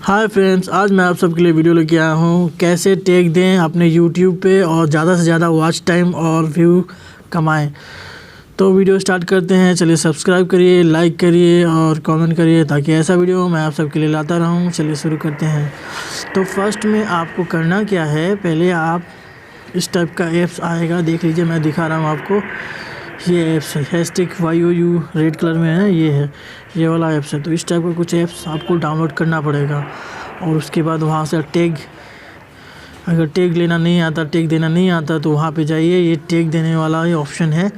Hi friends, आज मैं आप सबके लिए वीडियो लेके आया हूँ कैसे टैग दें अपने यूट्यूब पे और ज़्यादा से ज़्यादा वॉच टाइम और व्यू कमाएं। तो वीडियो स्टार्ट करते हैं। चलिए सब्सक्राइब करिए, लाइक करिए और कमेंट करिए ताकि ऐसा वीडियो मैं आप सबके लिए लाता रहूँ। चलिए शुरू करते हैं। तो फर्स्ट में आपको करना क्या है, पहले आप इस टाइप का ऐप्स आएगा, देख लीजिए, मैं दिखा रहा हूँ आपको। ये apps hashtag YOU red colour में है, ये वाला ऐप्स है। तो इस टाइप का कुछ ऐप्स आपको डाउनलोड करना पड़ेगा और उसके बाद वहाँ से टैग, अगर टैग लेना नहीं आता, टैग देना नहीं आता तो वहाँ पे जाइए, ये टैग देने वाला ये ऑप्शन है,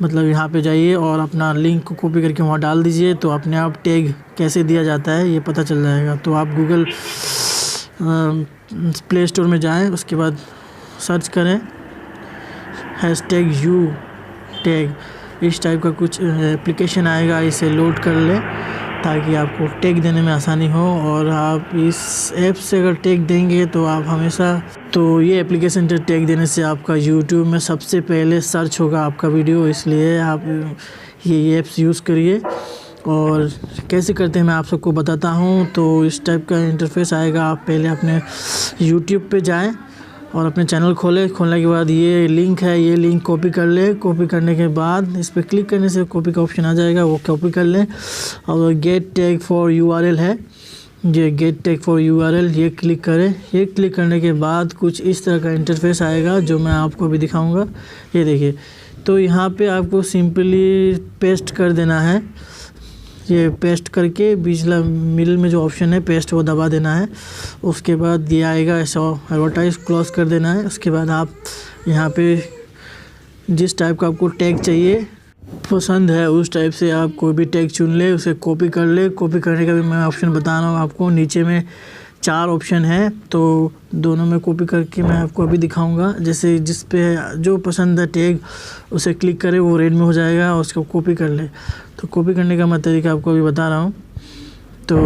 मतलब यहाँ पे जाइए और अपना लिंक को कॉपी करके वहाँ डाल दीजिए। तो अपने आप टैग कैसे दिया जाता है ये पता चल जाएगा। तो आप गूगल प्ले स्टोर में जाएँ, उसके बाद सर्च करें हैशटैग यू टैग, इस टाइप का कुछ एप्लीकेशन आएगा, इसे लोड कर लें ताकि आपको टैग देने में आसानी हो। और आप इस ऐप से अगर टैग देंगे तो आप हमेशा, तो ये एप्लीकेशन से टैग देने से आपका यूट्यूब में सबसे पहले सर्च होगा आपका वीडियो, इसलिए आप ये ऐप्स यूज़ करिए। और कैसे करते हैं मैं आप सबको बताता हूँ। तो इस टाइप का इंटरफेस आएगा, आप पहले अपने यूट्यूब पे जाएं और अपने चैनल खोलने के बाद ये लिंक है, ये लिंक कॉपी कर ले। कॉपी करने के बाद इस पर क्लिक करने से कॉपी का ऑप्शन आ जाएगा, वो कॉपी कर लें। और गेट टैग फॉर URL है, ये गेट टैग फॉर URL, ये क्लिक करें। ये क्लिक करने के बाद कुछ इस तरह का इंटरफेस आएगा जो मैं आपको भी दिखाऊंगा। ये देखिए, तो यहाँ पे आपको सिंपली पेस्ट कर देना है। ये पेस्ट करके बिचला मिडिल में जो ऑप्शन है पेस्ट, वो दबा देना है। उसके बाद ये आएगा ऐसा एडवर्टाइज, क्लोज कर देना है। उसके बाद आप यहाँ पे जिस टाइप का आपको टैग चाहिए, पसंद है, उस टाइप से आप कोई भी टैग चुन ले, उसे कॉपी कर ले। कॉपी करने का भी मैं ऑप्शन बता रहा हूँ आपको, नीचे में 4 ऑप्शन है, तो दोनों में कॉपी करके मैं आपको अभी दिखाऊंगा। जैसे जिस पे जो पसंद है टैग, उसे क्लिक करें, वो रेड में हो जाएगा और उसको कॉपी कर ले। तो कॉपी करने का मैं तरीका आपको अभी बता रहा हूँ। तो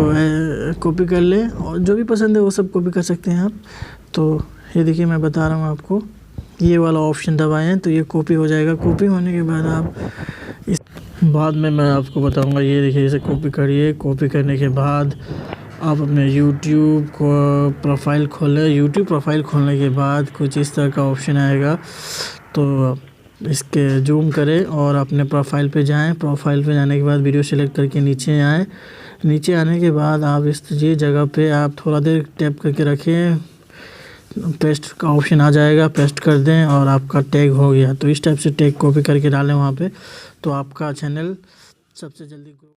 कॉपी कर ले और जो भी पसंद है वो सब कॉपी कर सकते हैं आप। तो ये देखिए, मैं बता रहा हूँ आपको, ये वाला ऑप्शन दबाएं तो ये कॉपी हो जाएगा। कॉपी होने के बाद आप इस बाद में मैं आपको बताऊँगा। ये देखिए, इसे कॉपी करिए। कॉपी करने के बाद आप अपने यूट्यूब को प्रोफाइल खोलें। यूट्यूब प्रोफाइल खोलने के बाद कुछ इस तरह का ऑप्शन आएगा, तो इसके जूम करें और अपने प्रोफाइल पे जाएं। प्रोफाइल पे जाने के बाद वीडियो सेलेक्ट करके नीचे आएँ। नीचे आने के बाद आप इस ये जगह पे आप थोड़ा देर टैप करके रखें, पेस्ट का ऑप्शन आ जाएगा, पेस्ट कर दें और आपका टैग हो गया। तो इस टाइप से टैग कॉपी करके डालें वहाँ पे, तो आपका चैनल सबसे जल्दी ग्रो